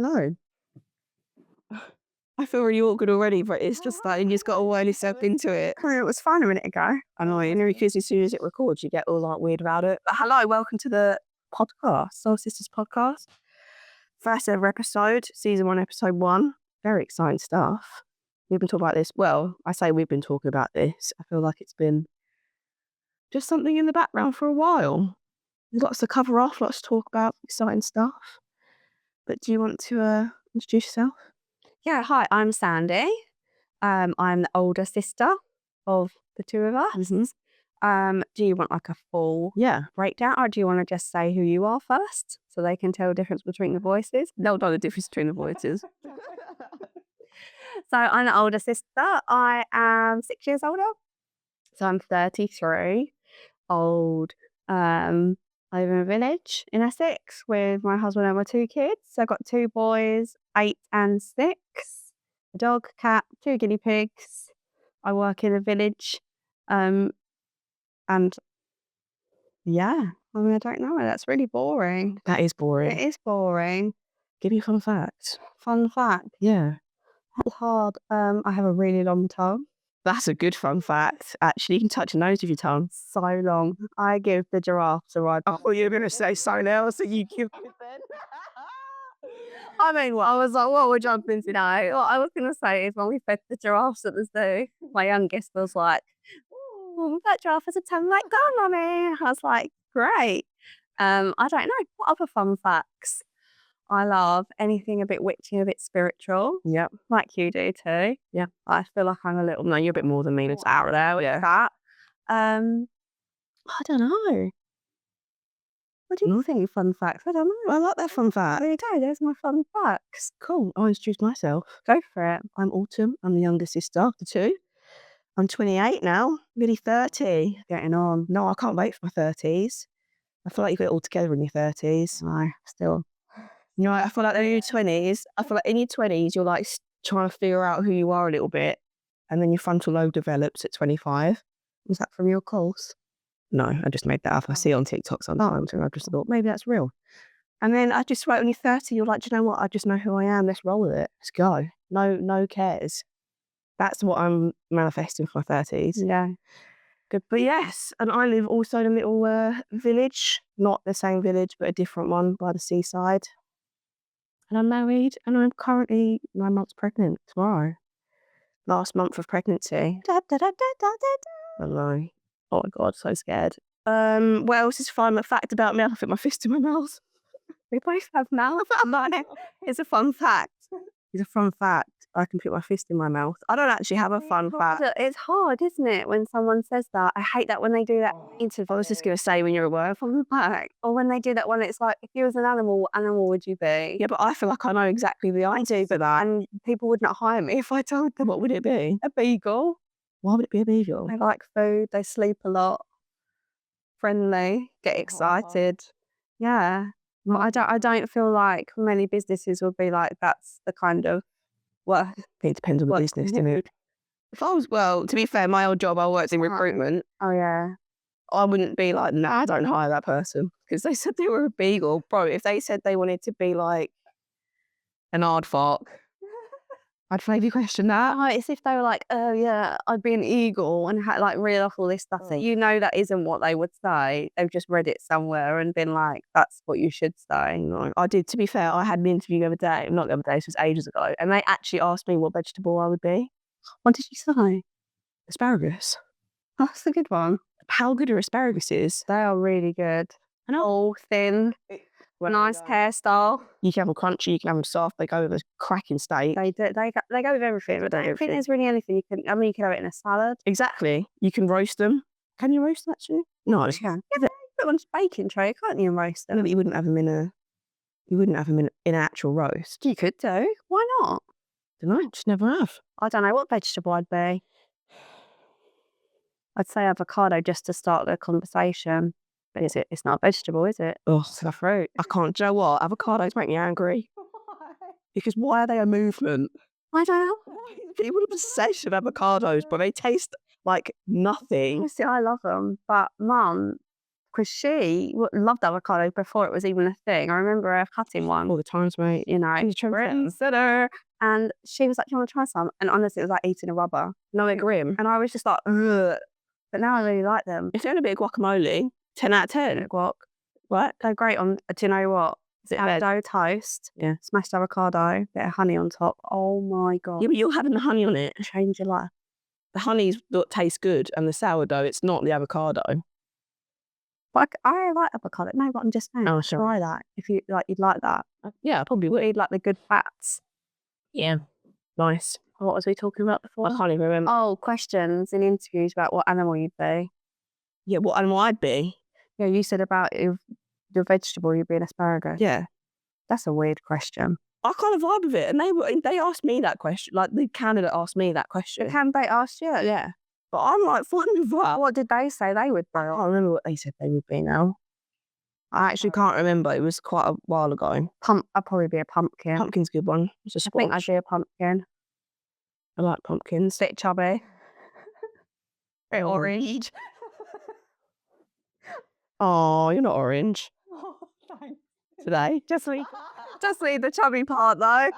Hello. I feel really awkward already, but it's just like you just got to wind yourself into it. I mean, it was fine a minute ago. I know, and because as soon as it records, you get all like weird about it. But hello, welcome to the podcast, Soul Sisters podcast. First ever episode, season 1, episode 1. Very exciting stuff. We've been talking about this. Well, I say we've been talking about this. I feel like it's been just something in the background for a while. There's lots to cover off, lots to talk about, exciting stuff. But do you want to introduce yourself? Yeah, hi, I'm Sandy. I'm the older sister of the two of us. Do you want like a full breakdown, or do you want to just say who you are first so they can tell the difference between the voices? They'll know the difference between the voices. So I'm the older sister. I am 6 years older. So I'm 33, old. I live in a village in Essex with my husband and my 2 kids. So I've got 2 boys, 8 and 6, a dog, cat, 2 guinea pigs. I work in a village. And yeah, I mean, I don't know. That's really boring. That is boring. It is boring. Give me a fun fact. Fun fact. Yeah. That's hard. I have a really long tongue. That's a good fun fact. Actually, you can touch your nose with your tongue. So long. I give the giraffes a ride. Oh, you're going to say something else that you give it then? I mean, I was like, what we're jumping today? What I was going to say is when we fed the giraffes at the zoo, my youngest was like, "Ooh, that giraffe has a tongue like that, Mummy." I was like, great. I don't know. What other fun facts? I love anything a bit witchy, a bit spiritual. Yep. Like you do too. Yeah. I feel like I'm a little... No, you're a bit more than me. It's out there. with that. I don't know. What do you think? Fun facts? I don't know. I like that fun fact. There you go. There's my fun facts. Cool. I'll introduce myself. Go for it. I'm Autumn. I'm the younger sister of the 2. I'm 28 now, nearly 30. Getting on. No, I can't wait for my 30s. I feel like you get it all together in your 30s. No, still. You know, I feel like in your 20s, you're like trying to figure out who you are a little bit. And then your frontal lobe develops at 25. Was that from your course? No, I just made that up. I see it on TikTok sometimes and I just thought, maybe that's real. And then I just wait when you're 30, you're like, do you know what? I just know who I am. Let's roll with it. Let's go. No cares. That's what I'm manifesting for my 30s. Yeah. Good. But yes, and I live also in a little village, not the same village, but a different one by the seaside. And I'm married and I'm currently 9 months pregnant tomorrow. Last month of pregnancy. I know. Oh my God, so scared. What else is fun? A fact about me, I fit my fist in my mouth. We both have mouth. It's a fun fact. It's a fun fact. I can put my fist in my mouth. I don't actually have a fun fact. It's hard, isn't it, when someone says that? I hate that when they do that interview. I was just going to say when you're at work, Fun fact. Or when they do that one, it's like, if you was an animal, what animal would you be? yeah, but I feel like I know exactly the answer for that. And people would not hire me if I told them. What would it be? A beagle. Why would it be a beagle? They like food, they sleep a lot, friendly, get excited. Yeah. Well, I don't feel like many businesses would be like, that's the kind of work. It depends on the business, doesn't it? If I was, well, to be fair, my old job, I worked in recruitment. Oh, yeah. I wouldn't be like, nah, don't hire that person. Because they said they were a beagle. Bro, if they said they wanted to be like an aardvark, I'd maybe question that. Oh, it's if they were like, oh yeah, I'd be an eagle and had like read off all this stuff that you know that isn't what they would say. They've just read it somewhere and been like, that's what you should say. No, I did. To be fair, I had an interview the other day. Not the other day, this was ages ago. And they actually asked me what vegetable I would be. What did you say? Asparagus. That's a good one. How good are asparaguses? They are really good. I know. All thin, nice hairstyle. You can have them crunchy, you can have them soft. They go with a cracking steak. They do. They go with everything. But I don't think there's really anything you can. I mean, you can have it in a salad. Exactly. You can roast them. Can you roast them actually? No, You can. Yeah, put them on a baking tray, can't you? And roast them. no, but you wouldn't have them in a. You wouldn't have them in an actual roast. You could do. Why not? Don't know. Just never have. I don't know what vegetable I'd be. I'd say avocado just to start the conversation. But is it? It's not a vegetable, is it? Oh, It's a fruit. I can't. Do you know what? Avocados make me angry. Because why are they a movement? I don't know. People are obsessed with avocados, but they taste like nothing. Honestly, I love them. But Mum because she loved avocado before it was even a thing. I remember her cutting one All the times, mate. you know, She's trying consider. And she was like, "Do you want to try some?" And honestly, it was like eating a rubber. No, they're grim. And I was just like, ugh. But now I really like them. If they're in a bit of guacamole, 10 out of 10. Guac. What? They're great on, do you know what? Is it veg? Avocado toast. Yeah. Smashed avocado, bit of honey on top. Oh my God. Yeah, but you're having the honey on it. Change your life. The honey's what tastes good, and the sourdough, it's not the avocado. But I like avocado. No, but I'm just saying. Oh, sure. Try that. If you like, you'd like that. Yeah, I probably would. You'd like the good fats. Yeah. Nice. What was we talking about before? I can't even remember. Oh, questions in interviews about what animal you'd be. Yeah, what animal I'd be. Yeah, you said about if your vegetable, you'd be an asparagus. Yeah. That's a weird question. I kind of vibe with it. And they asked me that question. Like, the candidate asked me that question. The candidate asked you? Yeah. But I'm like, fine with that. What did they say they would be? I can't remember what they said they would be now. I actually can't remember. It was quite a while ago. I'd probably be a pumpkin. Pumpkin's a good one. It's a I think I'd squash. be a pumpkin. I like pumpkins. Bit chubby. Very orange. Oh, you're not orange. Oh, thanks. Today. Just leave the chubby part though.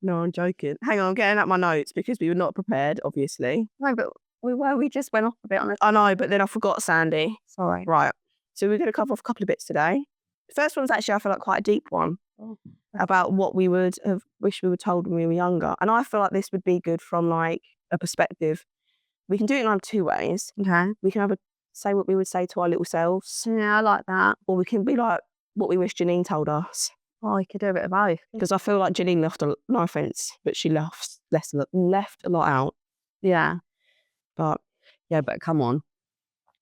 No, I'm joking. Hang on, I'm getting out my notes because we were not prepared, obviously. No, but we just went off a bit on it. I know, but then I forgot Sandy. Sorry. Right. So we're going to cover off a couple of bits today. The first one's actually, I feel like, quite a deep one about what we would have wished we were told when we were younger. And I feel like this would be good from like a perspective. We can do it in like two ways. Okay. We can have say what we would say to our little selves, Yeah, I like that. or we can be like what we wish Janine told us. Oh, you could do a bit of both. Because I feel like Janine left no offence, but she left a lot out. Yeah. But Yeah, but come on.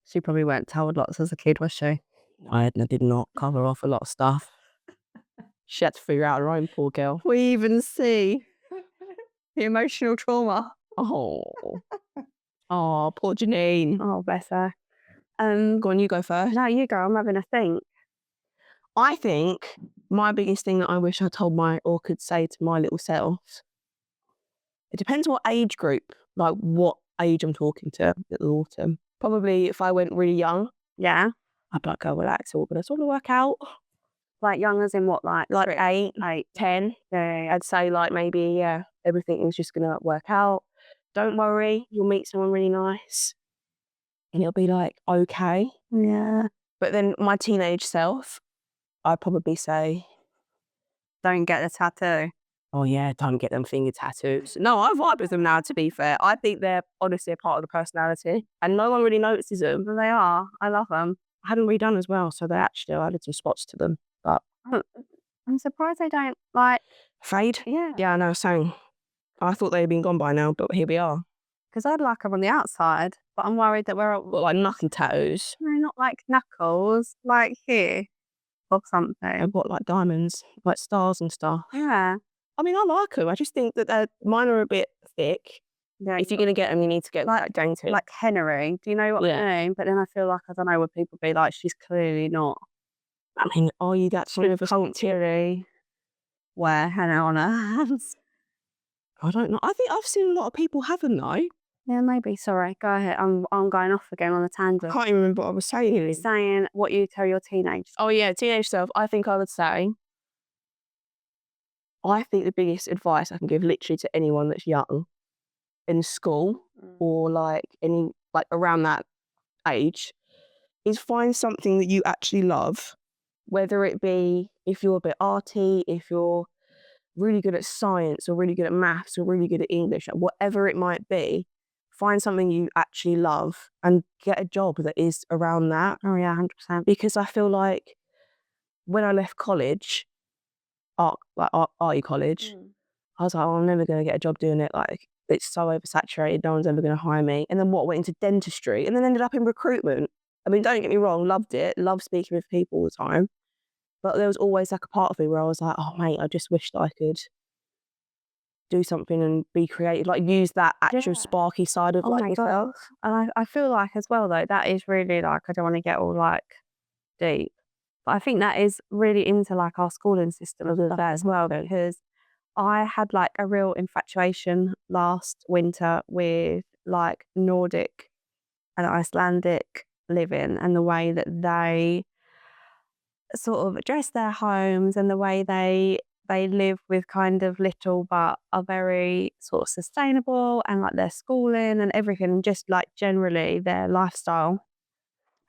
She probably weren't told lots as a kid, was she? I did not cover off a lot of stuff. She had to figure out her own, poor girl. We even see the emotional trauma. Oh. Oh, poor Janine. Oh, bless her. Go on, you go first. No, you go. I'm having a think. I think my biggest thing that I wish I told or could say to my little self, it depends what age group, like what age I'm talking to, little Autumn. Probably if I went really young, Yeah. I'd like, go relax, all, but I just want to work out. Like young as in what, like 8, 10. Yeah. I'd say like maybe, yeah, everything is just going to work out. Don't worry, you'll meet someone really nice. And it'll be like, okay. Yeah. But then my teenage self, I'd probably say, Don't get the tattoo. oh yeah, don't get them finger tattoos. No, I vibe with them now, to be fair. I think they're honestly a part of the personality. And no one really notices them. They are. I love them. I had them redone as well, so they actually added some spots to them. But I'm surprised they don't like. fade? Yeah. Yeah, I know, same. I thought they'd been gone by now, but here we are. Because I'd like them on the outside, but I'm worried that we're But like knuckle tattoos. no, not like knuckles, like here or something. I've got like diamonds, like stars and stuff. Yeah. I mean, I like them. I just think that mine are a bit thick. Yeah. If you're going to get them, you need to get like dainty. Like Henry. Do you know what I mean? But then I feel like, I don't know, would people be like, she's clearly not. I mean, are you that sort of a culturally wear henna on her hands? I don't know. I think I've seen a lot of people have them though. Yeah, maybe. Sorry, go ahead. I'm going off again on a I tangent. can't even remember what I was saying. Saying what you tell your teenage. Oh yeah, teenage self. I think I would say, I think the biggest advice I can give literally to anyone that's young in school or like around that age is find something that you actually love, whether it be if you're a bit arty, if you're really good at science or really good at maths or really good at English, whatever it might be, find something you actually love and get a job that is around that. Oh yeah, 100%. Because I feel like when I left college, arty college, I was like, oh, I'm never going to get a job doing it. Like, it's so oversaturated, no one's ever going to hire me. And then went into dentistry and then ended up in recruitment. I mean, don't get me wrong, loved it, loved speaking with people all the time. But there was always like a part of me where I was like, oh mate, I just wish that I could do something and be creative, like use that actual sparky side of like myself. And I feel like as well though, that is really like, I don't want to get all like deep, but I think that is really into like our schooling system as well, because I had like a real infatuation last winter with like Nordic and Icelandic live in and the way that they sort of address their homes and the way they live with kind of little but are very sort of sustainable, and like their schooling and everything, just like generally their lifestyle.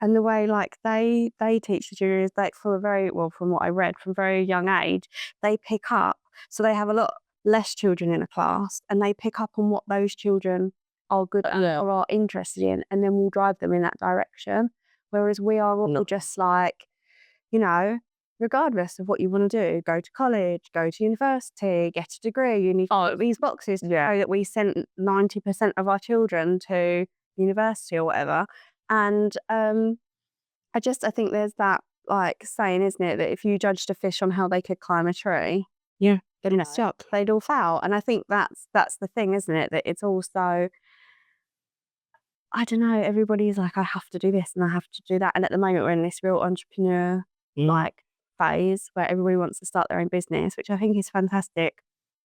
And the way like they teach the children is like from a very well, from what I read, from a very young age, they pick up. So they have a lot less children in a class and they pick up on what those children are good at or are interested in, and then we'll drive them in that direction. Whereas we are all just like, you know, regardless of what you want to do, go to college, go to university, get a degree, you need to tick these boxes to show that we sent 90% of our children to university or whatever. And I think there's that like saying, isn't it, that if you judged a fish on how they could climb a tree, getting stuck. they'd all fail. And I think that's the thing, isn't it? That it's also, I don't know, everybody's like, I have to do this and I have to do that. And at the moment we're in this real entrepreneur like phase where everybody wants to start their own business, which I think is fantastic.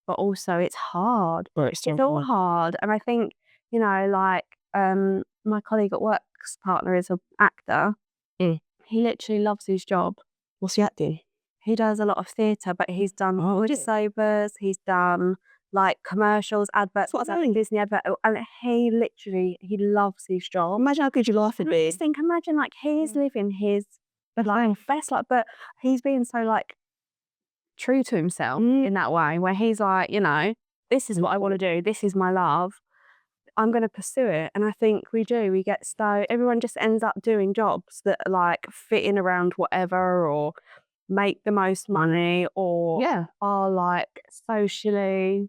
But also it's hard. It's It's all hard. And I think, you know, like my colleague at work's partner is an actor. He literally loves his job. What's he acting? He does a lot of theatre, but he's done voiceovers, he's done like commercials, adverts, What he's had a Disney advert, and he loves his job. Imagine how good your life would I be. just think, imagine like he's living his life best, like, but he's being so like true to himself in that way, where he's like, you know, this is what I want to do, this is my love, I'm going to pursue it. And I think we get so everyone just ends up doing jobs that like fit in around whatever or make the most money or are like socially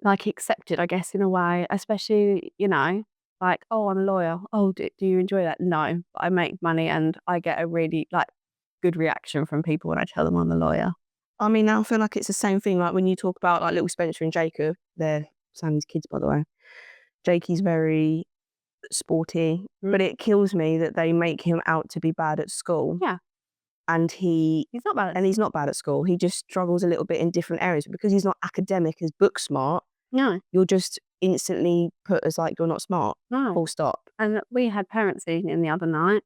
like accepted, I guess, in a way, especially, you know, like, oh, I'm a lawyer. Oh, do you enjoy that? No, but I make money and I get a really like good reaction from people when I tell them I'm a lawyer. I mean, I feel like it's the same thing. Like when you talk about like little Spencer and Jacob, they're Sammy's kids, by the way. Jakey's very sporty, but it kills me that they make him out to be bad at school. Yeah. And he's not bad. He's not bad at school. He just struggles a little bit in different areas. But because he's not academic as book smart, you're just instantly put as like, you're not smart. Full stop. And we had parents evening the other night,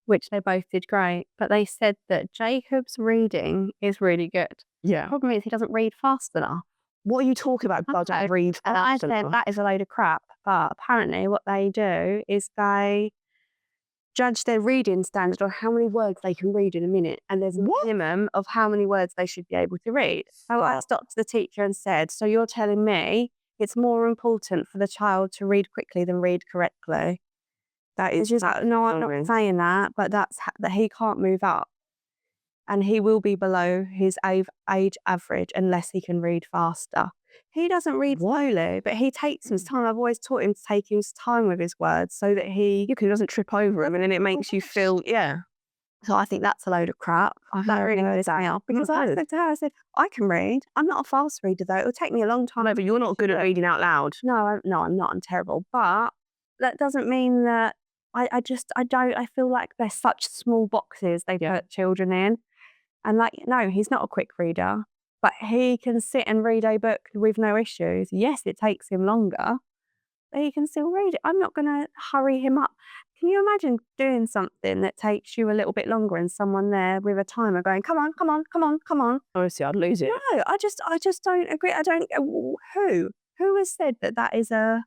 which they both did great, but they said that Jacob's reading is really good. Yeah. The problem is he doesn't read fast enough. What are you talking about? I don't read fast And I said enough. that is a load of crap. But apparently what they do is they judge their reading standard on how many words they can read in a minute. And there's a minimum of how many words they should be able to read. So I stopped the teacher and said, so you're telling me it's more important for the child to read quickly than read correctly? That is just no, I'm not saying that, but that's that he can't move up. And he will be below his age average unless he can read faster. He doesn't read slowly, but he takes his time. I've always taught him to take his time with his words so that he doesn't trip over him, and then it makes you feel, So I think that's a load of crap. That really knows me up. Because I said to her, I said, I can read. I'm not a fast reader though. It'll take me a long time. No, but you're not good at reading out loud. No, I'm not. I'm terrible. But that doesn't mean that I feel like they're such small boxes they put children in. And like, no, he's not a quick reader, but he can sit and read a book with no issues. Yes, it takes him longer, but he can still read it. I'm not going to hurry him up. Can you imagine doing something that takes you a little bit longer and someone there with a timer going, come on, come on, come on, come on? Honestly, I'd lose it. No, I just don't agree. I don't, who has said that is a...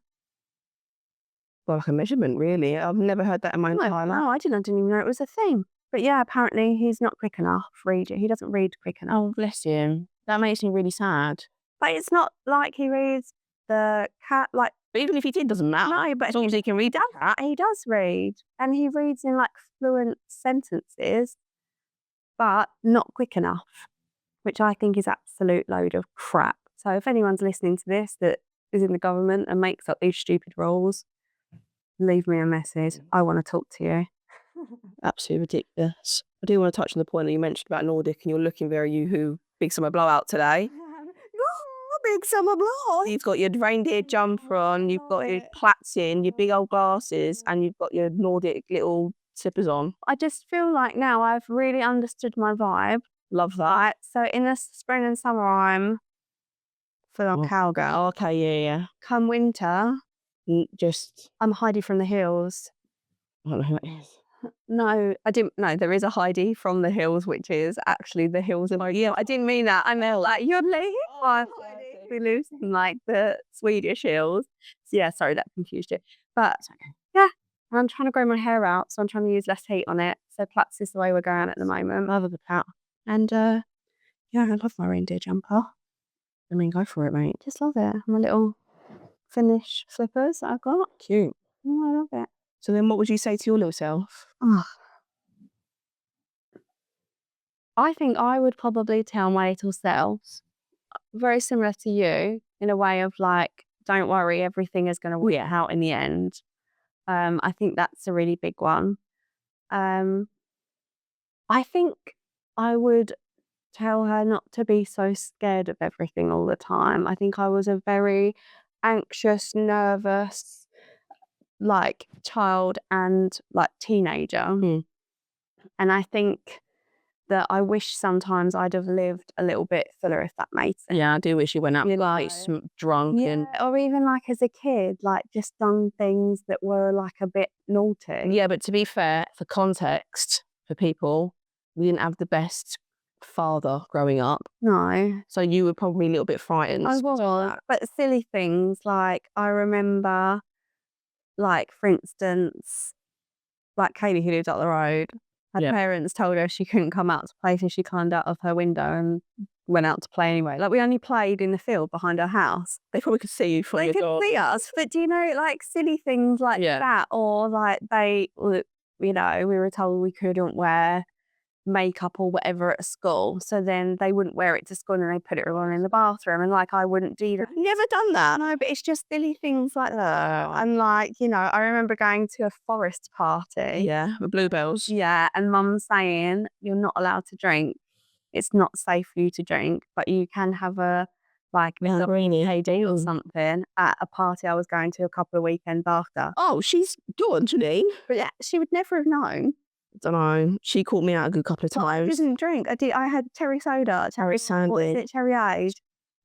Well, like a measurement, really. I've never heard that in my entire life. No, I didn't even know it was a thing. But yeah, apparently he's not quick enough reading. He doesn't read quick enough. Oh, bless him. That makes me really sad. But it's not like he reads the cat, like... But even if he did, doesn't matter. No, but as long as he can read that. He does read. And he reads in like fluent sentences, but not quick enough, which I think is absolute load of crap. So if anyone's listening to this that is in the government and makes up these stupid rules, leave me a message. I want to talk to you. Absolutely ridiculous. I do want to touch on the point that you mentioned about Nordic, and you're looking very Yoo-hoo big summer blowout today. Big summer blowout. You've got your reindeer jumper on, you've got your plaits in, your big old glasses, and you've got your Nordic little slippers on. I just feel like now I've really understood my vibe. Love that. Right? So in the spring and summer, I'm full on cowgirl. Oh, okay, yeah. Come winter, Just... I'm Heidi from the Hills. I don't know who it is. No, I didn't. No, there is a Heidi from The Hills, which is actually The Hills in yeah. I didn't mean that. I meant like Yodeling by Heidi who lives in like the Swedish hills. So yeah, sorry that confused you. But yeah, I'm trying to grow my hair out, so I'm trying to use less heat on it. So plaits is the way we're going at the moment. Love the pat. And Yeah, I love my reindeer jumper. I mean, go for it, mate. just love it. My little Finnish slippers that I've got. Cute. Oh, I love it. So then what would you say to your little self? Oh. I think I would probably tell my little self, very similar to you, in a way of like, don't worry, everything is going to work out in the end. I think that's a really big one. I think I would tell her not to be so scared of everything all the time. I think I was a very anxious, nervous, like child and like teenager. And I think that I wish sometimes I'd have lived a little bit fuller, if that makes sense. Yeah, I do wish you went out like drunk and or even like as a kid, like just done things that were like a bit naughty. yeah. But to be fair, for context, for people, we didn't have the best father growing up, No, so you were probably a little bit frightened. I was, but silly things like I remember, like for instance, like Kaylee who lived up the road. Her parents told her she couldn't come out to play, so she climbed out of her window and went out to play anyway. Like we only played in the field behind our house. They probably could see you from They your could door. see us, but do you know, like silly things like that, or like we were told we couldn't wear makeup or whatever at school, so then they wouldn't wear it to school and they put it on in the bathroom, and like I wouldn't do that. Never done that. No, but it's just silly things like that. And like, I remember going to a forest party. Yeah, with bluebells. Yeah, and mum saying, you're not allowed to drink. It's not safe for you to drink, but you can have a KD or something at a party I was going to a couple of weekends after. Oh, she's good, Janine. But yeah, she would never have known. Don't know. She caught me out a good couple of times. I didn't drink. I had cherry soda, cherry sandwich, cherry age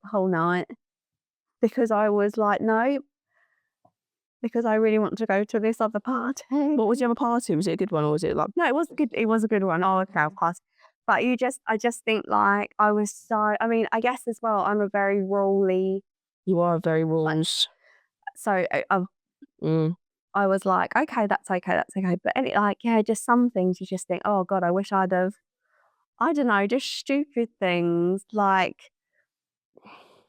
the whole night because I was like, no, because I really want to go to this other party. What was the other party? Was it a good one or was it like? No, it was good. It was a good one. Oh, okay, of course. But I just think like I was so. I mean, I guess as well. I'm a very rurally. You are very rules. So I was like, okay, that's okay, that's okay. But just some things you just think, oh God, I wish I'd have. I don't know, just stupid things like,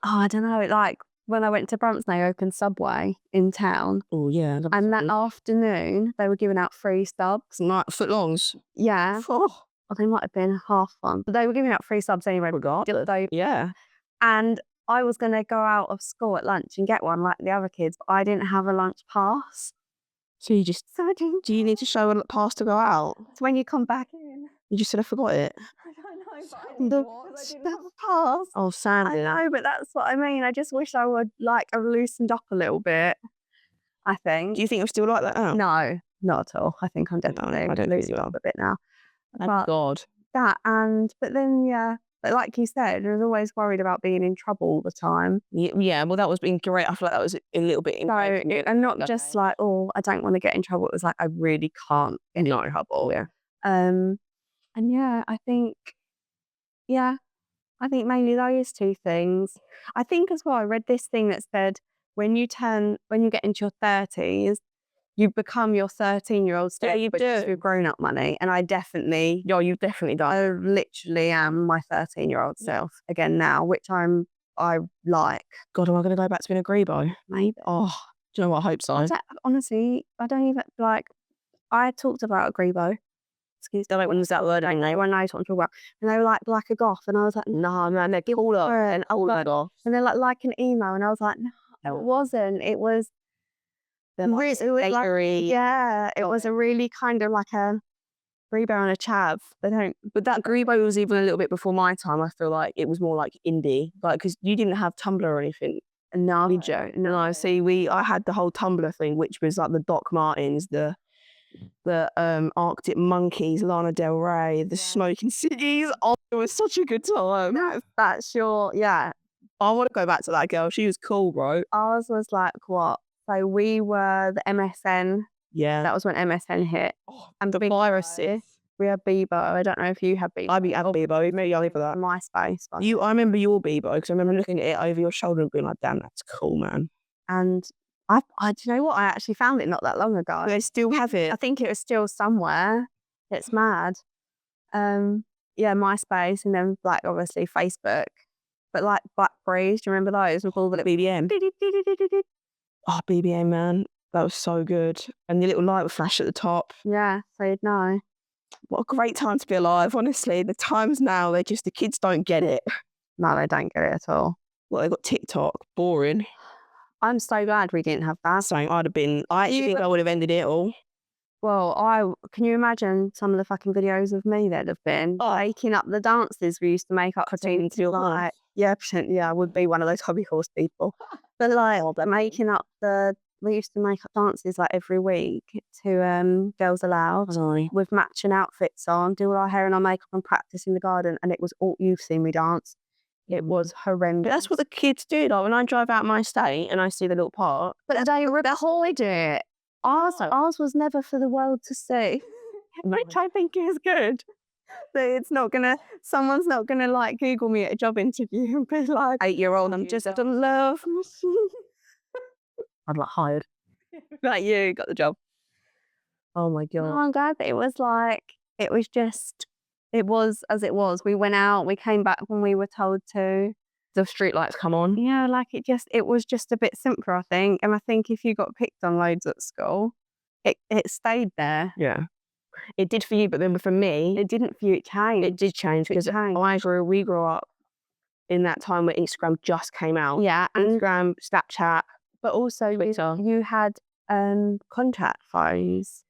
I don't know, like when I went to Brampton, they opened Subway in town. Oh yeah. And that afternoon, they were giving out free subs. Like footlongs. Yeah. Oh. Or they might have been half one, but they were giving out free subs anyway. Yeah. And I was going to go out of school at lunch and get one like the other kids, but I didn't have a lunch pass. So you just, do you need to show a pass to go out? So when you come back in. You just said I forgot it. I don't know, but I didn't have a pass. Oh, sadly. I know, but that's what I mean. I just wish I would have loosened up a little bit, I think. Do you think you're still like that now? No, not at all. I think I'm definitely loosened up a bit now. Thank God. But then, yeah, but like you said, I was always worried about being in trouble all the time. Yeah, well, that was being great. I feel like that was a little bit. And not just like, oh, I don't want to get in trouble. It was like, I really can't get in trouble. Yeah. And yeah, I think mainly those two things. I think as well, I read this thing that said when you get into your 30s, you become your 13-year-old self, you but do. with grown-up money. And I definitely, you've definitely done. I literally am my 13-year-old self again now, which I like. God, am I going to go back to being a grebo? Maybe. Oh, do you know what? I hope so. Honestly, I don't even like. I talked about a grebo. Excuse me, when was that word? I know. When I talked about, and they were like a goth, and I was like, nah, man, they're cooler and older goth. And they're like an emo, and I was like, no, it wasn't. It was. It was it was a really kind of like a grebo and a chav. But that grebo was even a little bit before my time. I feel like it was more like indie, like because you didn't have Tumblr or anything. No, did you? No. See, I had the whole Tumblr thing, which was like the Doc Martens, the Arctic Monkeys, Lana Del Rey, the Smoking Cities. Oh, it was such a good time. That's your I want to go back to that girl. She was cool, bro. Ours was like what? So we were the MSN Yeah. That was when MSN hit. And the Big viruses. We had Bebo. I don't know if you had Bebo. I had Bebo. Maybe I'll leave for that. MySpace. I remember your Bebo because I remember looking at it over your shoulder and being like, damn, that's cool, man. And do you know what? I actually found it not that long ago. They still have it. I think it was still somewhere. It's mad. Yeah, MySpace, and then like obviously Facebook. But like Blackberries, do you remember those with all the BBM. Oh, BBM, man. That was so good. And the little light would flash at the top. Yeah, so you'd know. What a great time to be alive, honestly. The times now, the kids don't get it. No, they don't get it at all. Well, they got TikTok. Boring. I'm so glad we didn't have that. So I actually think I would have ended it all. Well, can you imagine some of the fucking videos of me there'd have been making up the dances we used to make up for teens? Like, yeah, I would be one of those hobby horse people. But like, we used to make up dances like every week to Girls Aloud with matching outfits on, do all our hair and our makeup and practice in the garden, and it was all, you've seen me dance. It was horrendous. But that's what the kids do. Like when I drive out my estate and I see the little park. But they record it. Ours was never for the world to see, which I think is good. So someone's not gonna like Google me at a job interview and be like, 8-year-old, I'm just in love. I'd like hired. Like you got the job. Oh my God. Oh, I'm glad that it was as it was. We went out, we came back when we were told to. The street lights come on. Yeah, like it was just a bit simpler, I think. And I think if you got picked on loads at school, it stayed there. Yeah. It did for you, but then for me, it didn't for you. It changed. It did change because we grew up in that time where Instagram just came out. Yeah. Instagram, Snapchat, but also Twitter. You had contract phones.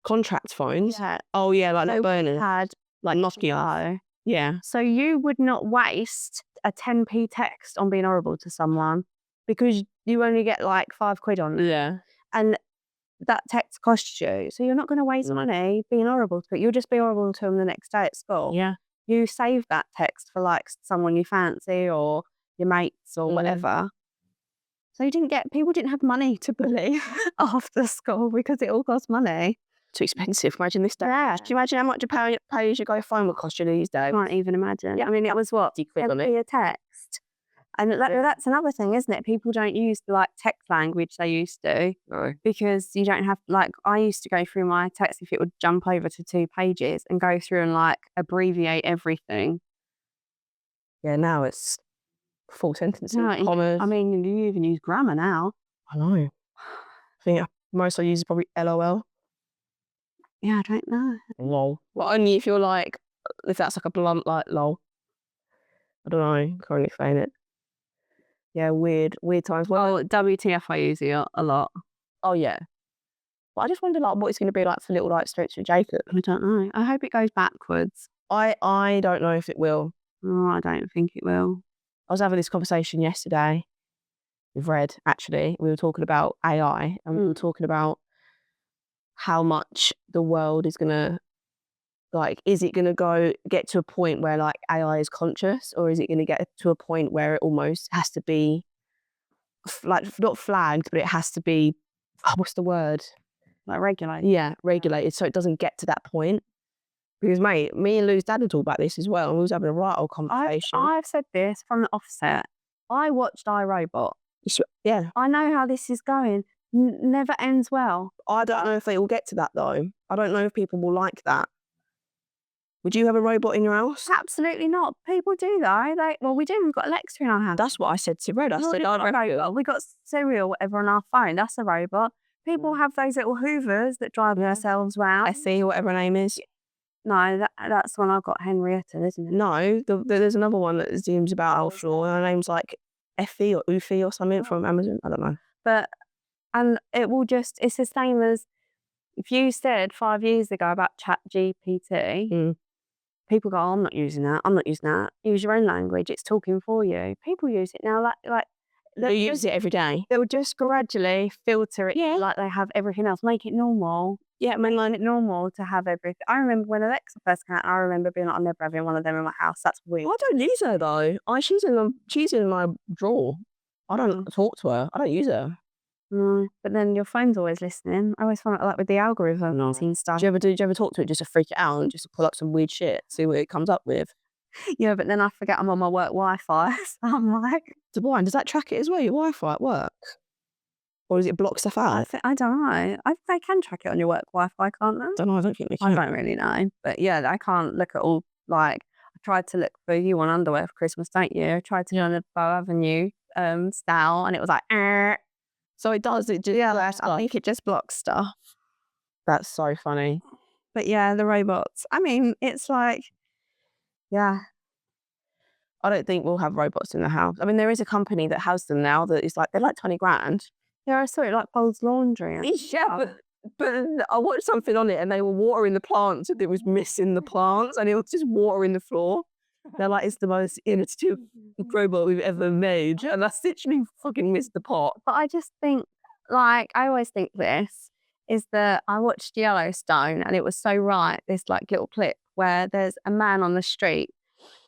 Contract phones? Yeah. Oh yeah, like no burners. Had like Nokia. Yeah. So you would not waste a 10p text on being horrible to someone because you only get like £5 on it. Yeah. And that text costs you. So you're not going to waste money being horrible to it. You'll just be horrible to them the next day at school. Yeah. You save that text for like someone you fancy or your mates or whatever. So people didn't have money to bully after school because it all cost money. Too expensive. Imagine this day. Yeah. Do you imagine how much a pay-as-you-go phone would cost you these days? I can't even imagine. Yeah. I mean, it was what? £10 a text. And that's another thing, isn't it? People don't use the like text language they used to. No. Because you don't have, like, I used to go through my text if it would jump over to 2 pages and go through and like abbreviate everything. Yeah, now it's full sentences. No, commas. I mean, you even use grammar now. I know. I think most I use is probably LOL. Yeah, I don't know. Lol. Well, only if you're like, if that's like a blunt like lol. I don't know. Can't explain it. Yeah, weird times. Well, WTF I use it a lot. Oh yeah. But I just wonder like what it's going to be like for little like Spencer and Jacob. I don't know. I hope it goes backwards. I don't know if it will. Oh, I don't think it will. I was having this conversation yesterday with Red, actually. We were talking about AI and we were talking about how much the world is going to, like, is it going to get to a point where, like, AI is conscious, or is it going to get to a point where it almost has to be, like, not flagged, but it has to be, what's the word? Like regulated. Yeah, regulated, so it doesn't get to that point. Because, mate, me and Lou's dad had talked about this as well, and we was having a right old conversation. I've said this from the offset. I watched iRobot. Yeah. I know how this is going. Never ends well. I don't know if they will get to that, though. I don't know if people will like that. Would you have a robot in your house? Absolutely not. People do, though. We do. We've got Alexa in our house. That's what I said to Red. I said, we got Siri or whatever on our phone. That's a robot. People have those little hoovers that drive themselves round. Essie, whatever her name is. No, that's the one I've got, Henrietta, isn't it? No, there's another one that zooms about offshore. Her name's like Effie or Ufi or something from Amazon. I don't know. And it will just, it's the same as if you said 5 years ago about ChatGPT, people go, oh, I'm not using that. Use your own language. It's talking for you. People use it now like they use it every day. They'll just gradually filter it like they have everything else. Make it normal. Yeah, mainline it normal to have everything. I remember when Alexa first came out, I remember being like, I'm never having one of them in my house. That's weird. I don't use her though. She's in my drawer. I don't talk to her. I don't use her. No, but then your phone's always listening. I always find it like with the algorithm No. and stuff. Do you ever talk to it just to freak it out and just to pull up some weird shit, see what it comes up with? Yeah, but then I forget I'm on my work Wi-Fi. So I'm like, So why? Does that track it as well, your Wi-Fi at work? Or does it block stuff out? I don't know. They can track it on your work Wi-Fi, can't they? I don't know, I don't think they I can. don't really know. But yeah, I can't look at all, like, I tried to look for you on underwear for Christmas, don't you? I tried to go on a Bow Avenue style and it was like, So it does, it just... yeah, I think it just blocks stuff. That's so funny. But yeah, the robots. I mean, it's like, yeah. I don't think we'll have robots in the house. I mean, there is a company that has them now that is like, they're like 20 grand. Yeah, I saw it like folds laundry. Yeah, but I watched something on it and they were watering the plants and it was missing the plants and it was just watering the floor. They're like, it's the most innovative robot we've ever made. And I literally fucking missed the pot. But I just think, like, I always think this is that I watched Yellowstone and it was so right, this like little clip where there's a man on the street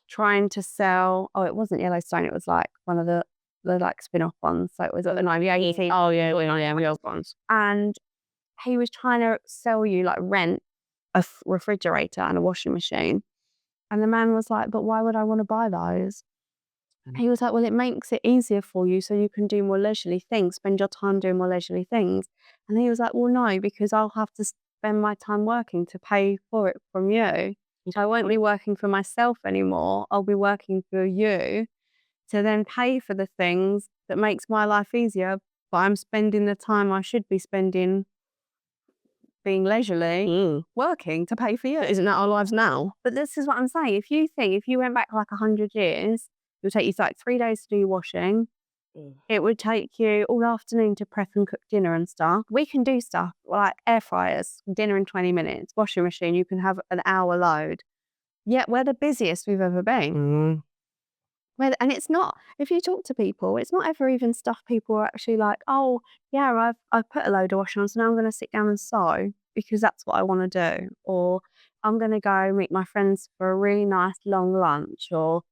trying to sell, it wasn't Yellowstone, it was like one of the like spin-off ones. So it was like the 1980s. Oh yeah, the old ones. And he was trying to sell you, like, rent a refrigerator and a washing machine. And the man was like, but why would I want to buy those? He was like, well, it makes it easier for you so you can do more leisurely things, spend your time doing more leisurely things. And he was like, well, no, because I'll have to spend my time working to pay for it from you. So I won't be working for myself anymore. I'll be working for you to then pay for the things that makes my life easier, but I'm spending the time I should be spending being leisurely, working to pay for you. Isn't that our lives now? But this is what I'm saying. If you went back like 100 years, it would take you like 3 days to do your washing. It would take you all afternoon to prep and cook dinner and stuff. We can do stuff like air fryers, dinner in 20 minutes, washing machine, you can have an hour load. Yet we're the busiest we've ever been. And it's not, if you talk to people, it's not ever even stuff people are actually like, oh, yeah, I've put a load of washing on, so now I'm going to sit down and sew because that's what I want to do. Or I'm going to go meet my friends for a really nice long lunch. Or,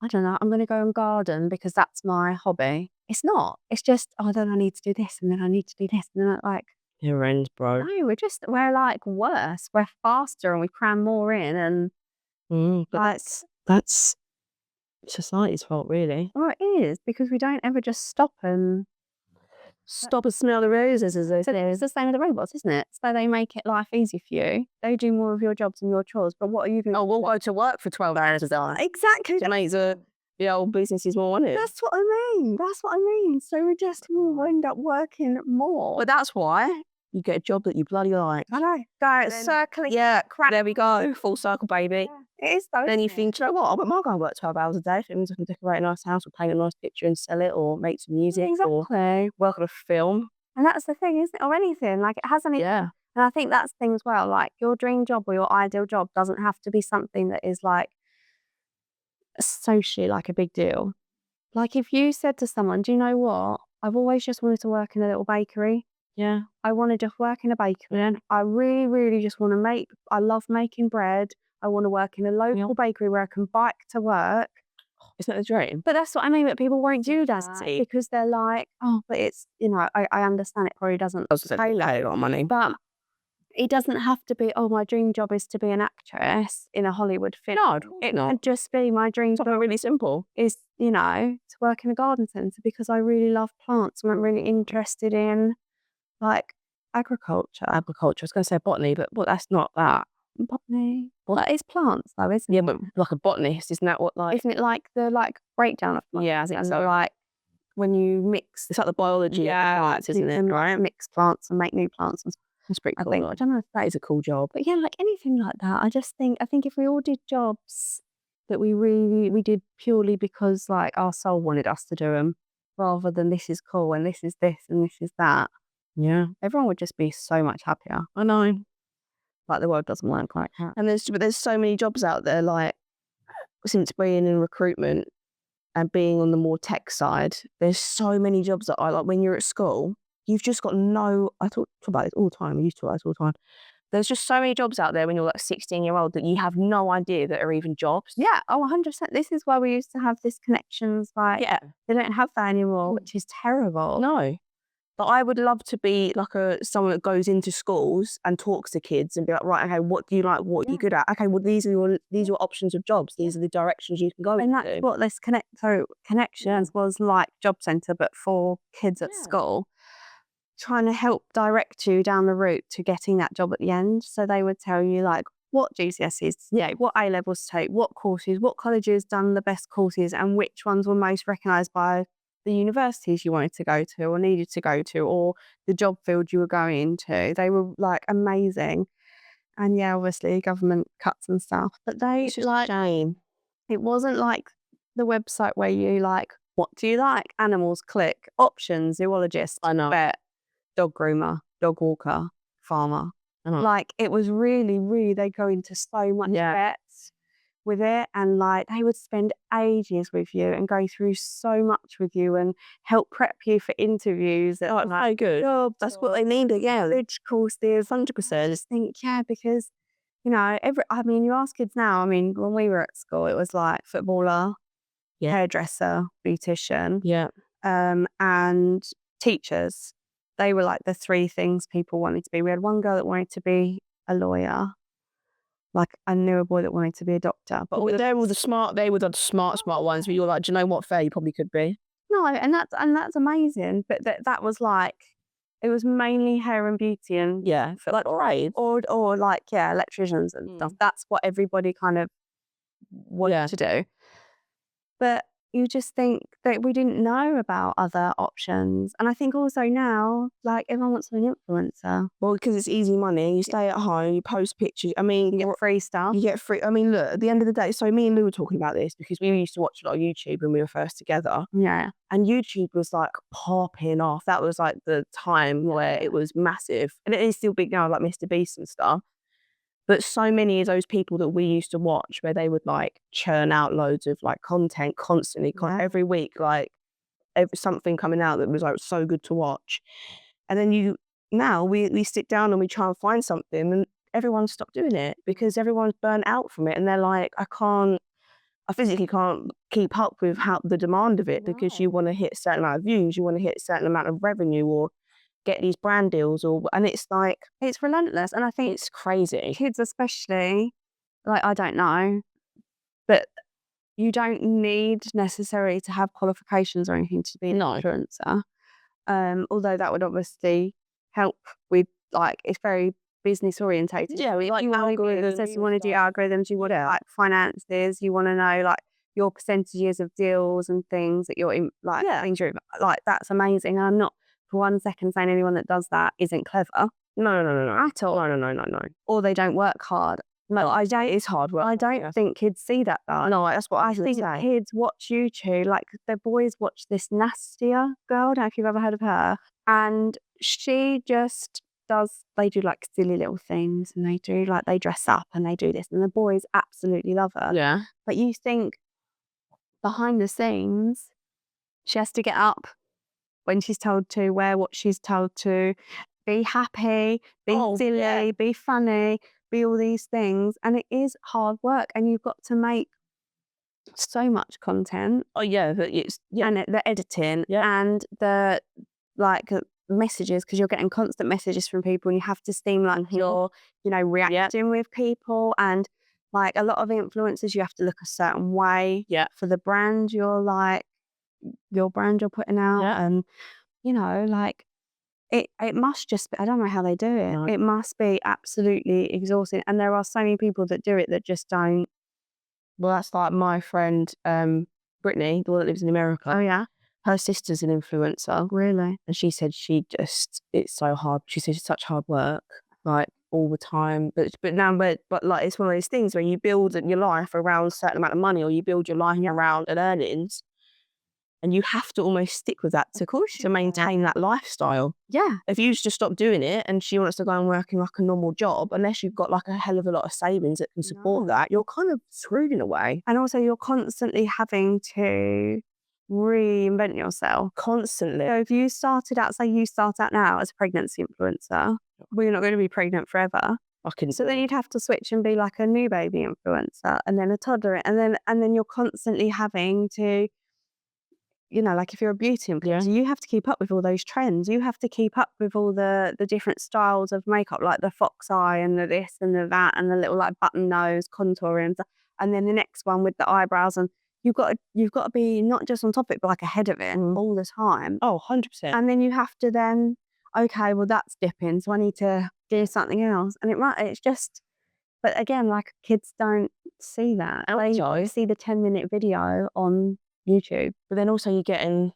I don't know, I'm going to go and garden because that's my hobby. It's not. It's just, then I need to do this and then I need to do this. And then like, Your ends, bro. no, we're like worse. We're faster and we cram more in. And But that's society's fault, really. Well, it is, because we don't ever just stop and smell the roses, as they say. it's the same with the robots, isn't it? So they make it life easy for you. They do more of your jobs and your chores, but what are you doing? Oh, we'll go to work for 12 hours a day. Exactly. To make the old businesses more money. That's what I mean. So we just will end up working more. But that's why you get a job that you bloody like. I know. Go circling. Yeah, there we go. Full circle, baby. Yeah. It is though. Then you isn't it? think, do you know what? I might go and work 12 hours a day. If it means I can decorate a nice house or paint a nice picture and sell it or make some music or Exactly. work on a film. And that's the thing, isn't it? Or anything. Like, it hasn't even. Yeah. And I think that's the thing as well. Like, your dream job or your ideal job doesn't have to be something that is like socially like a big deal. Like, if you said to someone, do you know what? I've always just wanted to work in a little bakery. Yeah. I want to just work in a bakery. And I really, really just want to I love making bread. I want to work in a local bakery where I can bike to work. Isn't that the dream? But that's what I mean, but people won't do that because they're like, but it's, I understand it probably doesn't pay a lot of money. But it doesn't have to be, my dream job is to be an actress in a Hollywood film. No, it could just be my dream job. Something really simple. Is, to work in a garden centre because I really love plants and I'm really interested in like agriculture. I was going to say botany, but that's not that. Botany. Well, that is plants though, isn't it? Yeah, but like a botanist, isn't that what like... Isn't it like the breakdown of plants? Yeah, I think and so. Like when you mix... It's like the biology of plants, isn't it? Right? Mix plants and make new plants. That's pretty cool. I don't know if that is a cool job. But yeah, like anything like that. I think if we all did jobs that we did purely because like our soul wanted us to do them, rather than this is cool and this is this and this is that. Yeah. Everyone would just be so much happier. I know. Like the world doesn't work like that. And there's so many jobs out there, like since being in recruitment and being on the more tech side, there's so many jobs that I like. When you're at school, you've just got I talk about this all the time. I used to talk about this all the time. There's just so many jobs out there when you're like 16-year-old that you have no idea that are even jobs. Yeah, 100%. This is why we used to have this connections. Like, they don't have that anymore, which is terrible. No. But I would love to be like someone that goes into schools and talks to kids and be like, right, okay, what do you like? What are you good at? Okay, well, these are your options of jobs. These are the directions you can go And into. that's what this Connections was like, job centre, but for kids at school, trying to help direct you down the route to getting that job at the end. So they would tell you like what GCSEs to take, what A levels to take, what courses, what colleges done the best courses, and which ones were most recognised by the universities you wanted to go to or needed to go to, or the job field you were going into. They were like amazing. And yeah, obviously government cuts and stuff. But It's just a shame. it wasn't like the website where you like, what do you like? Animals, click, options, zoologist, I know. vet, dog groomer, dog walker, farmer. I know. Like it was really, they go into so much depth with it, and like they would spend ages with you and go through so much with you and help prep you for interviews. Oh, it's so good. Jobs, That's what they needed, yeah. college courses, 100%. I just think, because you know, you ask kids now, when we were at school, it was like footballer, hairdresser, beautician, and teachers. They were like the three things people wanted to be. We had one girl that wanted to be a lawyer. Like I knew a boy that wanted to be a doctor. But they were the smart ones where you're like, do you know what, fair, you probably could be. No, and that's amazing. But that was like, it was mainly hair and beauty and for like trades. or like electricians and stuff. That's what everybody kind of wanted to do. But you just think that we didn't know about other options. And I think also now, like everyone wants to be an influencer. Well, because it's easy money. You stay at home, you post pictures. You get free stuff. You get free. Look, at the end of the day, so me and Lou were talking about this because we used to watch a lot of YouTube when we were first together. Yeah. And YouTube was like popping off. That was like the time where it was massive. And it is still big now, like Mr. Beast and stuff. But so many of those people that we used to watch where they would like churn out loads of like content constantly, every week, like something coming out that was like so good to watch. And then now we sit down and we try and find something and everyone stopped doing it because everyone's burnt out from it. And they're like, I physically can't keep up with the demand of it because you want to hit a certain amount of views, you want to hit a certain amount of revenue or get these brand deals, and it's like, it's relentless. And I think it's crazy. Kids especially, like, I don't know, but you don't need necessarily to have qualifications or anything to be an influencer. Although that would obviously help with, like, it's very business orientated. Yeah, we like algorithms. You want to do algorithms, you want to like finances, you want to know like your percentages of deals and things that you're in, like things you're like, that's amazing. I'm not for 1 second saying anyone that does that isn't clever. No. At all. No. Or they don't work hard. No, it's hard work. I don't think kids see that though. No, that's what I think say. Kids watch YouTube, like the boys watch this Nastia girl, I don't know if you've ever heard of her. And she just they do like silly little things and they dress up and they do this and the boys absolutely love her. Yeah. But you think behind the scenes, she has to get up when she's told to, wear what she's told to, be happy, be silly, be funny, be all these things. And it is hard work and you've got to make so much content. But it's and the editing and the like messages, because you're getting constant messages from people and you have to seem like you're reacting with people. And like a lot of influencers, you have to look a certain way for the brand you're putting out. And like it must just be, I don't know how they do it. No. It must be absolutely exhausting. And there are so many people that do it that just don't. Well, that's like my friend Brittany, the one that lives in America. Oh yeah. Her sister's an influencer. Really? And she said it's so hard. She said it's such hard work, like all the time. But like it's one of those things where you build your life around a certain amount of money, or you build your life around earnings, and you have to almost stick with that to maintain that lifestyle. Yeah. If you just stop doing it and she wants to go and work in like a normal job, unless you've got like a hell of a lot of savings that can support that, you're kind of screwed in a way. And also you're constantly having to reinvent yourself. Constantly. So if you started out now as a pregnancy influencer, well, you're not going to be pregnant forever. So then you'd have to switch and be like a new baby influencer and then a toddler, and then you're constantly having to you know, like if you're a beauty influencer, you have to keep up with all those trends. You have to keep up with all the different styles of makeup, like the fox eye and the this and the that and the little like button nose contouring and stuff. And then the next one with the eyebrows, and you've got to be not just on top of it, but like ahead of it all the time. Oh, 100%. And then you have to then, okay, well that's dipping, so I need to do something else. And it's just, but again, like kids don't see that. They see the 10-minute video on YouTube. But then also you're getting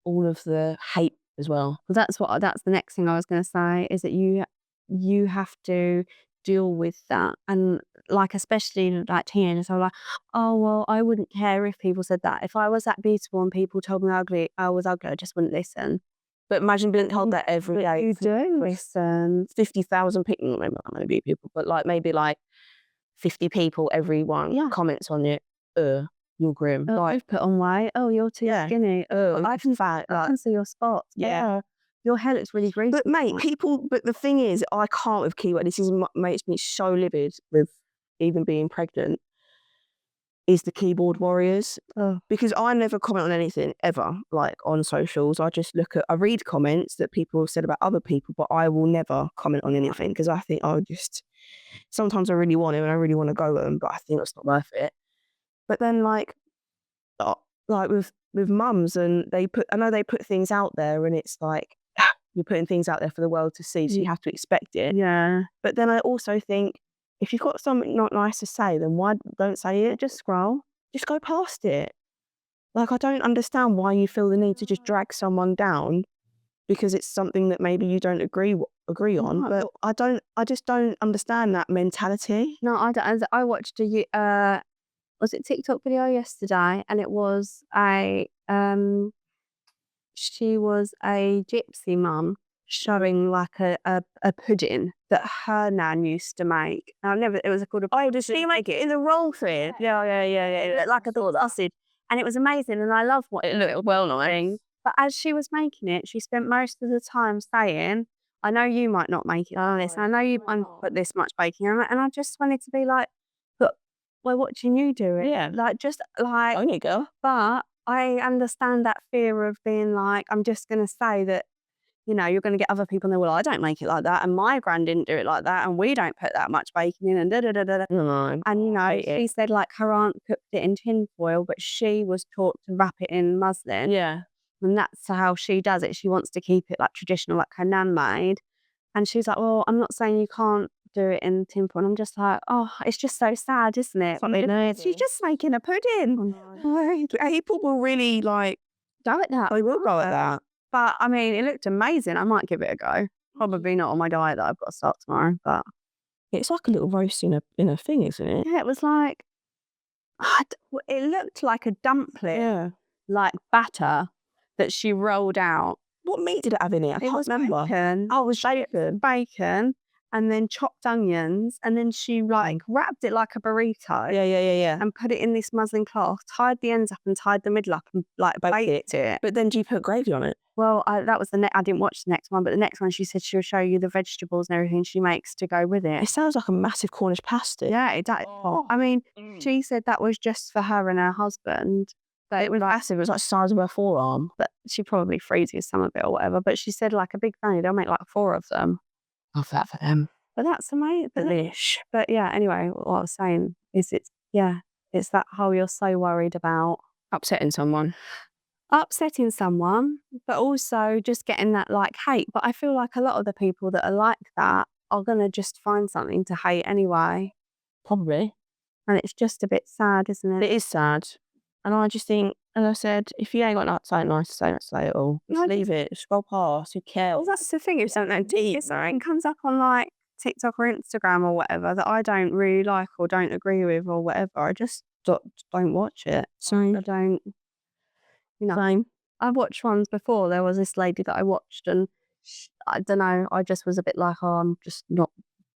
all of the hate as well. Well, that's the next thing I was going to say, is that you have to deal with that. And like, especially like teenagers are like, oh, well, I wouldn't care if people said that. If I was that beautiful and people told me I was ugly, I just wouldn't listen. But imagine being told that every day. You do listen. 50,000 people, maybe not many people, but like maybe like 50 people, everyone comments on it. You're grim. Oh, like, you've put on weight. Oh, you're too skinny. I can fat. I can see your spots. Yeah. Your hair looks really greasy. But mate, but the thing is, I can't with keyword. This makes me so livid with even being pregnant. Is the keyboard warriors. Because I never comment on anything ever, like on socials. I just I read comments that people have said about other people, but I will never comment on anything because I think sometimes I really want it and I really want to go at them, but I think it's not worth it. But then like with mums, and I know they put things out there, and it's like you're putting things out there for the world to see, so you have to expect it. Yeah. But then I also think, if you've got something not nice to say, then why don't say it? Just scroll. Just go past it. Like, I don't understand why you feel the need to just drag someone down because it's something that maybe you don't agree on. But I just don't understand that mentality. No, I don't. I watched was it TikTok video yesterday, and it was she was a gypsy mum showing like a pudding that her nan used to make. Now, it was called a... Oh, does she make it in the roll thing? Yeah. It looked like a sausage. And it was amazing, and I love what it looked well nice. But as she was making it, she spent most of the time saying, I know you might not make it like this, and I know you might not put this much baking on it. And I just wanted to be like, but we're watching you do it. Yeah. Like, just like... Only girl. But I understand that fear of being like, I'm just going to say that, you know, you're going to get other people and they're, well, I don't make it like that, and my gran didn't do it like that, and we don't put that much bacon in, and da-da-da-da-da. No. And, you know, she said, like, her aunt cooked it in tin foil, but she was taught to wrap it in muslin. Yeah. And that's how she does it. She wants to keep it, like, traditional, like her nan made. And she's like, well, I'm not saying you can't do it in tin foil. And I'm just like, oh, it's just so sad, isn't it? She's just making a pudding. Oh, no. People will really, like... Go at that. They will go at that. But, I mean, it looked amazing. I might give it a go. Probably not on my diet that I've got to start tomorrow, but... It's like a little roast in a thing, isn't it? Yeah, it was like... it looked like a dumpling. Yeah. Like batter that she rolled out. What meat did it have in it? I can't remember. Bacon. Oh, it was Bacon. And then chopped onions. And then she, like, wrapped it like a burrito. Yeah. And put it in this muslin cloth, tied the ends up and tied the middle up, and, like, baked it. But then do you put gravy on it? Well, that was I didn't watch the next one, but the next one she said she'll show you the vegetables and everything she makes to go with it. It sounds like a massive Cornish pasty. Yeah, it does. I mean, she said that was just for her and her husband. But it was massive. It was like the size of her forearm. But she probably freezes some of it or whatever. But she said, like, a big family, they'll make like 4 of them. Love that for them. But that's amazing. Delish. But yeah, anyway, what I was saying is it's that whole, you're so worried about upsetting someone, but also just getting that, like, hate. But I feel like a lot of the people that are like that are going to just find something to hate anyway. Probably. And it's just a bit sad, isn't it? It is sad. And I just think, as I said, if you ain't got something nice to say, don't say it all. Just leave it. Scroll past. Who cares? Well, that's the thing. If something deep, something comes up on, like, TikTok or Instagram or whatever that I don't really like or don't agree with or whatever, I just don't watch it. So I don't, you know. Same. I've watched ones before. There was this lady that I watched, and I don't know, I just was a bit like, oh, I'm just not,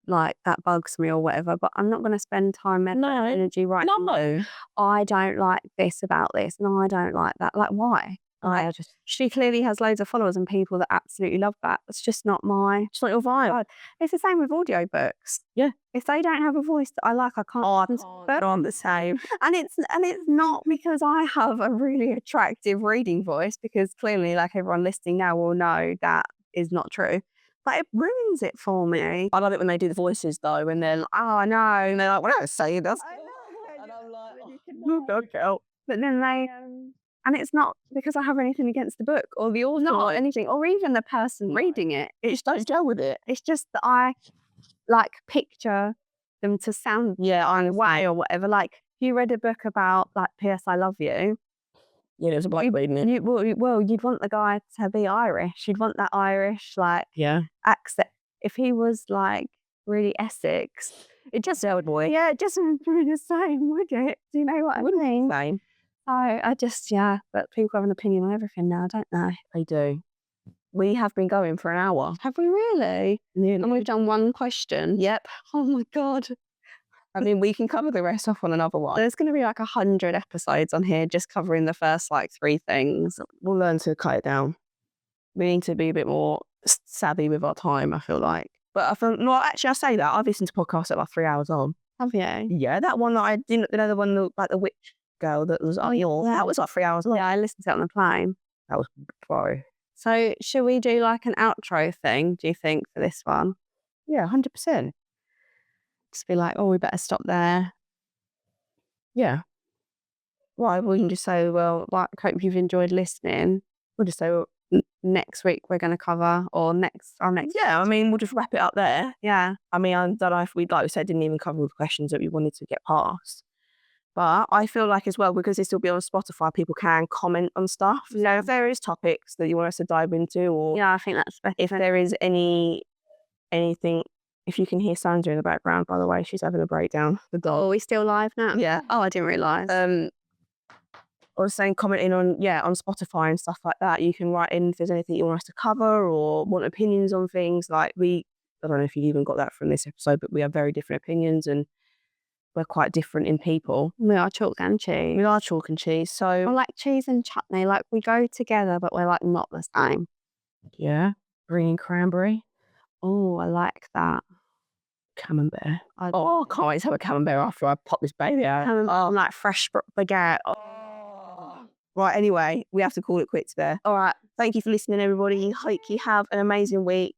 like, that bugs me or whatever, but I'm not going to spend time and energy now. I don't like this about this, and I don't like that. Like, why? She clearly has loads of followers and people that absolutely love that. It's just not it's not your vibe. It's the same with audiobooks. Yeah. If they don't have a voice that I like, I can't. I can't. I'm the same. And it's not because I have a really attractive reading voice, because clearly, like, everyone listening now will know that is not true. But it ruins it for me. I love it when they do the voices though, and then I know. and they're like, "Well, I don't say that's." And I'm like, Okay. but then they, and it's not because I have anything against the book or the author or anything, or even the person reading it. It just don't gel with it. It's just that I like picture them to sound on a way or whatever. Like, if you read a book about like P.S. I Love You. Yeah, there's a black reading it. Well, you'd want the guy to be Irish. You'd want that Irish accent. If he was like really Essex, it just sounded boy. Yeah, it just wouldn't be the same, would it? Do you know what I mean? Same. I just but people have an opinion on everything now, don't they? They do. We have been going for an hour. Have we really? Yeah. And we've done one question. Yep. Oh my God. I mean, we can cover the rest off on another one. There's going to be like 100 episodes on here just covering the first like 3 things. We'll learn to cut it down. We need to be a bit more savvy with our time, I feel like. But I feel, no, actually, I say that. I've listened to podcasts at like 3 hours on. Have you? Yeah, that one that I didn't, the one like the witch girl that was that was like 3 hours long. Yeah, I listened to it on the plane. That was pro. So should we do like an outro thing, do you think, for this one? Yeah, 100%. Just be like, oh, we better stop there. Yeah. Well, we can just say, well, like, hope you've enjoyed listening. We'll just say, well, next week we're going to cover, or our next. Yeah, I mean, we'll just wrap it up there. Yeah. I mean, I don't know if we, like we said, didn't even cover all the questions that we wanted to get past. But I feel like as well, because this will be on Spotify, people can comment on stuff. You know, if there is topics that you want us to dive into, or yeah, I think that's better. If there is anything, if you can hear Sandra in the background, by the way, she's having a breakdown. The dog. Are we still live now? Yeah. Oh, I didn't realise. Or saying, commenting on Spotify and stuff like that. You can write in if there's anything you want us to cover or want opinions on things. Like I don't know if you even got that from this episode, but we have very different opinions and we're quite different in people. We are chalk and cheese. We are chalk and cheese. So I like cheese and chutney. Like, we go together, but we're like not the same. Yeah. Green cranberry. Oh, I like that. Camembert. I can't wait to have a camembert after I pop this baby out. Like fresh baguette. Right, anyway, we have to call it quits there. All right. Thank you for listening, everybody. Hope you have an amazing week.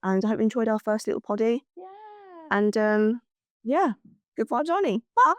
And I hope you enjoyed our first little poddy. Yeah. And, goodbye, Johnny. Bye.